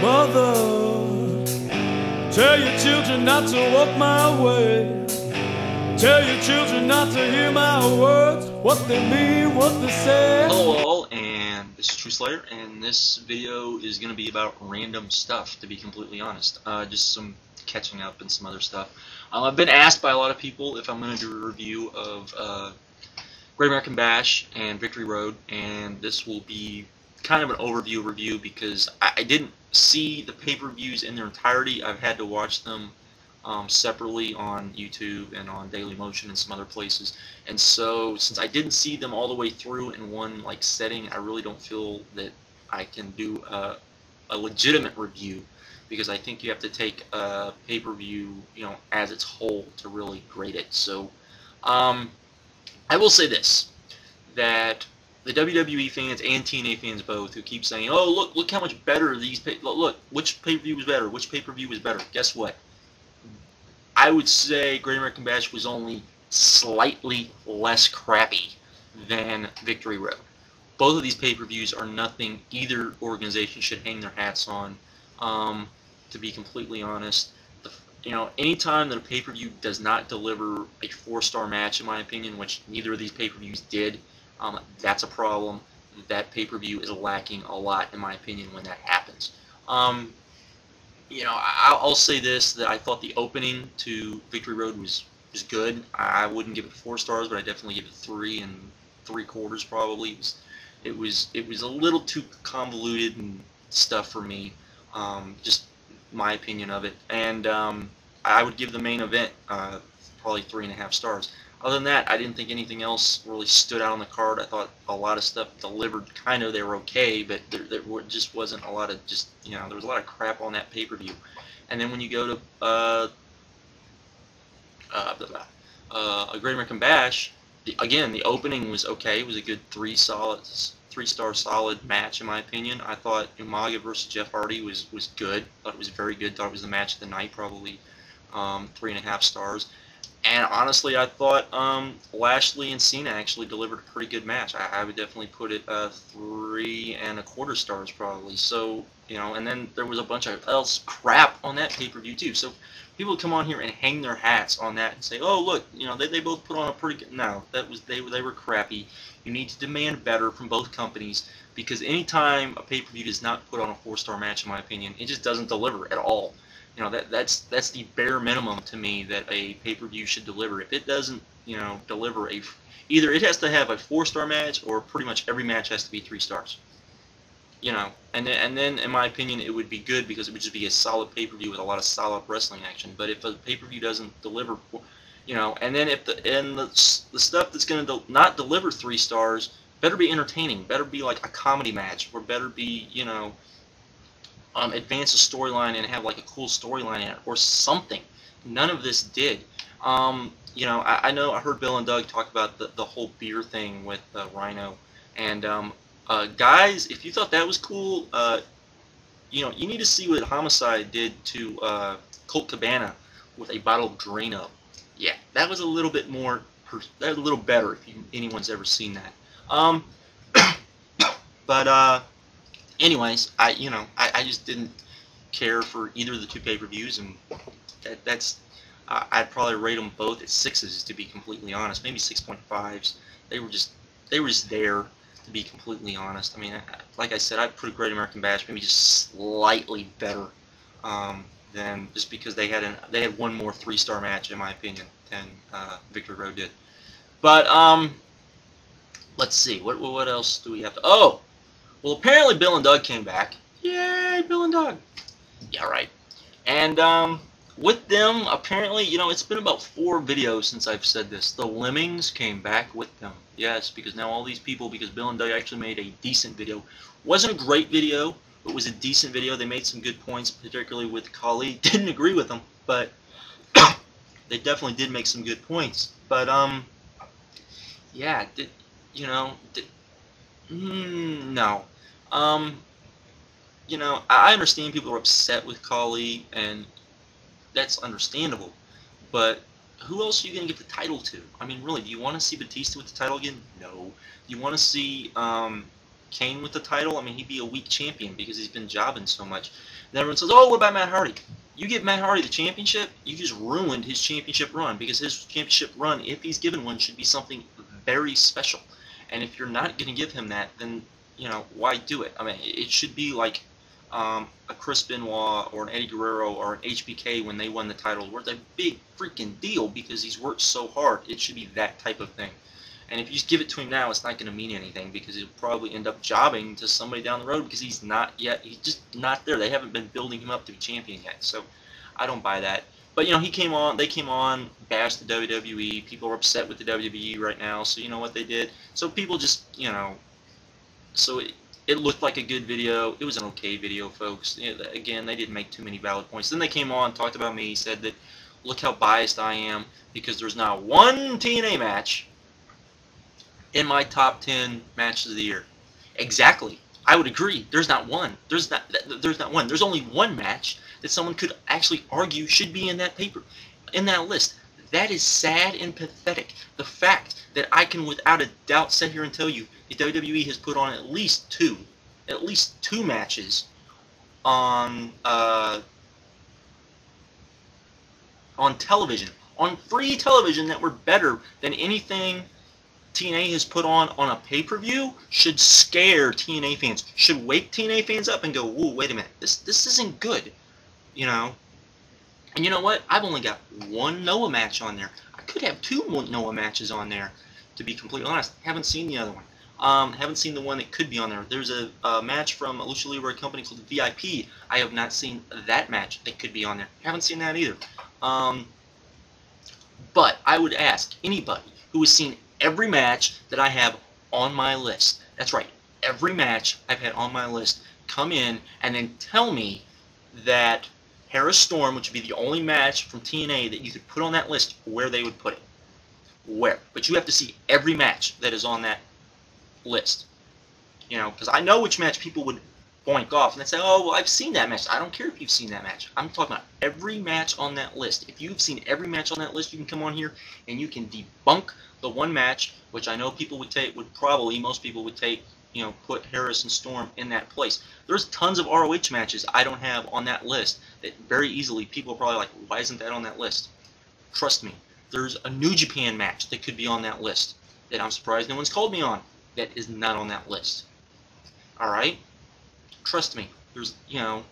Mother, tell your children not to walk my way. Tell your children not to hear my words, what they mean, what they say. Hello all, and this is Truthslayer, and this video is going to be about random stuff, to be completely honest. Just some catching up and some other stuff. I've been asked by a lot of people if I'm going to do a review of Great American Bash and Victory Road, and this will be kind of an overview review because I didn't see the pay-per-views in their entirety. I've had to watch them separately on YouTube and on Dailymotion and some other places, and so since I didn't see them all the way through in one setting, I really don't feel that I can do a legitimate review, because I think you have to take a pay-per-view, as its whole to really grade it. So I will say this, that the WWE fans and TNA fans both, who keep saying, "Oh, look how much better these look, which pay-per-view was better? Which pay-per-view was better?" Guess what? I would say Great American Bash was only slightly less crappy than Victory Road. Both of these pay-per-views are nothing either organization should hang their hats on. To be completely honest, anytime that a pay-per-view does not deliver a 4-star match, in my opinion, which neither of these pay-per-views did, that's a problem. That pay-per-view is lacking a lot, in my opinion, when that happens. I'll say this, that I thought the opening to Victory Road was good. I wouldn't give it 4 stars, but I definitely give it 3 3/4 probably. It was a little too convoluted and stuff for me. Just my opinion of it. And I would give the main event probably 3.5 stars. Other than that, I didn't think anything else really stood out on the card. I thought a lot of stuff delivered kind of, they were okay, but there just wasn't a lot of there was a lot of crap on that pay-per-view. And then when you go to a Great American Bash, again, the opening was okay. It was a good 3-star solid match, in my opinion. I thought Umaga versus Jeff Hardy was good. Thought it was very good. Thought it was the match of the night, probably 3.5 stars. And honestly, I thought Lashley and Cena actually delivered a pretty good match. I would definitely put it 3.25 stars probably. So, and then there was a bunch of else crap on that pay-per-view too. So people come on here and hang their hats on that and say, "Oh, look, they both put on a pretty good." No, they were crappy. You need to demand better from both companies, because anytime a pay-per-view does not put on a 4-star match, in my opinion, it just doesn't deliver at all. That's the bare minimum to me that a pay-per-view should deliver. If it doesn't, deliver either it has to have a 4-star match, or pretty much every match has to be 3 stars. And then in my opinion, it would be good, because it would just be a solid pay-per-view with a lot of solid wrestling action. But if a pay-per-view doesn't deliver, and then if the stuff that's going to not deliver 3 stars better be entertaining, better be like a comedy match, or better be advance the storyline and have like a cool storyline in it or something. None of this did. I know I heard Bill and Doug talk about the whole beer thing with Rhino, and guys, if you thought that was cool, you need to see what Homicide did to Colt Cabana with a bottle of Drano. Yeah, that was a little bit more, that was a little better if anyone's ever seen that. But anyways, I just didn't care for either of the 2 pay-per-views, and I'd probably rate them both at 6s, to be completely honest, maybe 6.5s. They were just there, to be completely honest. I mean, like I said, I'd put a Great American Bash maybe just slightly better than, just because they had one more 3-star match, in my opinion, than Victory Road did. But let's see, what else do we have to? Oh, well, apparently Bill and Doug came back. Yay, Bill and Doug. Yeah, right. And with them, apparently, it's been about 4 videos since I've said this. The Lemmings came back with them. Yes, because now all these people, because Bill and Doug actually made a decent video. Wasn't a great video, but it was a decent video. They made some good points, particularly with Khali. Didn't agree with them, but they definitely did make some good points. But yeah, no. I understand people are upset with Khali, and that's understandable, but who else are you going to give the title to? I mean, really, do you want to see Batista with the title again? No. Do you want to see Kane with the title, I mean, he'd be a weak champion because he's been jobbing so much. Then everyone says, oh, what about Matt Hardy? You give Matt Hardy the championship, you just ruined his championship run, because his championship run, if he's given one, should be something very special. And if you're not going to give him that, then, you know, why do it? I mean, it should be like a Chris Benoit or an Eddie Guerrero or an HBK when they won the title, where it's a big freaking deal because he's worked so hard. It should be that type of thing. And if you just give it to him now, it's not going to mean anything, because he'll probably end up jobbing to somebody down the road because he's just not there. They haven't been building him up to be champion yet. So I don't buy that. But, you know, they came on, bashed the WWE. People are upset with the WWE right now. So you know what they did? So people just, you know, so it looked like a good video. It was an okay video, folks. You know, again, they didn't make too many valid points. Then they came on, talked about me, said that, look how biased I am because there's not one TNA match in my top 10 matches of the year. Exactly. I would agree. There's not one. There's not one. There's only one match that someone could actually argue should be in that list. That is sad and pathetic. The fact that I can without a doubt sit here and tell you the WWE has put on at least two matches on television, on free television, that were better than anything TNA has put on a pay-per-view, should scare TNA fans, should wake TNA fans up and go, whoa, wait a minute, this isn't good, you know. And you know what? I've only got one Noah match on there. I could have two Noah matches on there, to be completely honest. Haven't seen the other one. Haven't seen the one that could be on there. There's a match from a Lucha Libre company called VIP. I have not seen that match that could be on there. Haven't seen that either. But I would ask anybody who has seen every match that I have on my list. That's right, every match I've had on my list. Come in and then tell me that Harris Storm, which would be the only match from TNA that you could put on that list, where they would put it. Where? But you have to see every match that is on that list. You know, because I know which match people would boink off and they say, oh, well, I've seen that match. I don't care if you've seen that match. I'm talking about every match on that list. If you've seen every match on that list, you can come on here and you can debunk the one match, which I know people most people would take, you know, put Harris and Storm in that place. There's tons of ROH matches I don't have on that list that very easily people are probably like, why isn't that on that list? Trust me, there's a New Japan match that could be on that list that I'm surprised no one's called me on that is not on that list. Alright? Trust me, there's, you know,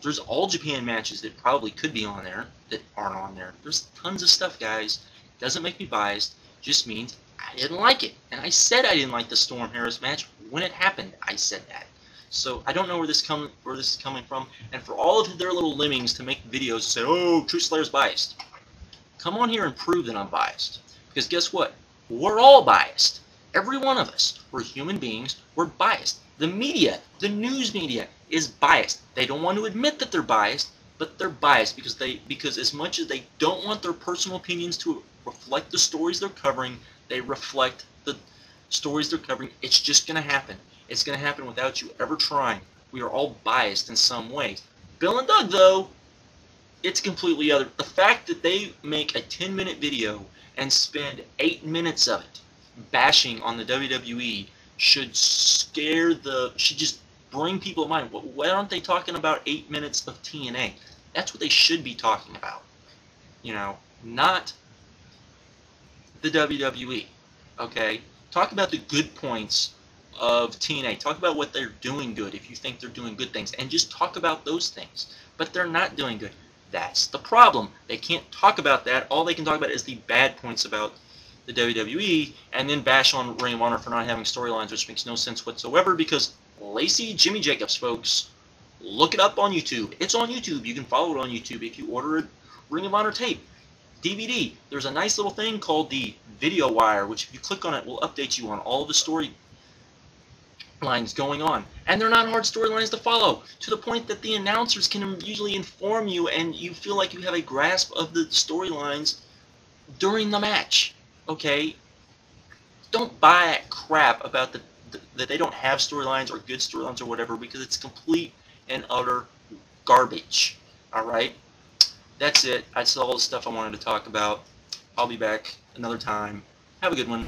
there's All Japan matches that probably could be on there that aren't on there. There's tons of stuff, guys. Doesn't make me biased, just means I didn't like it. And I said I didn't like the Storm Harris match when it happened. I said that. So I don't know where this is coming from. And for all of their little lemmings to make videos and say, oh, Truthslayer's biased. Come on here and prove that I'm biased. Because guess what? We're all biased. Every one of us. We're human beings. We're biased. The media, the news media, is biased. They don't want to admit that they're biased, but they're biased because as much as they don't want their personal opinions to reflect the stories they're covering, they reflect the stories they're covering. It's just going to happen. It's going to happen without you ever trying. We are all biased in some way. Bill and Doug, though, it's completely other. The fact that they make a 10-minute video and spend 8 minutes of it bashing on the WWE should just bring people in mind. Why aren't they talking about 8 minutes of TNA? That's what they should be talking about. You know, not the WWE. Okay? Talk about the good points of TNA. Talk about what they're doing good if you think they're doing good things. And just talk about those things. But they're not doing good. That's the problem. They can't talk about that. All they can talk about is the bad points about the WWE, and then bash on Ring of Honor for not having storylines, which makes no sense whatsoever, because Lacey Jimmy Jacobs, folks, look it up on YouTube. It's on YouTube. You can follow it on YouTube if you order a Ring of Honor tape, DVD. There's a nice little thing called the Video Wire, which if you click on it will update you on all of the storylines going on. And they're not hard storylines to follow, to the point that the announcers can usually inform you and you feel like you have a grasp of the storylines during the match. Okay? Don't buy that crap about that they don't have storylines or good storylines or whatever, because it's complete and utter garbage. Alright? That's it. That's all the stuff I wanted to talk about. I'll be back another time. Have a good one.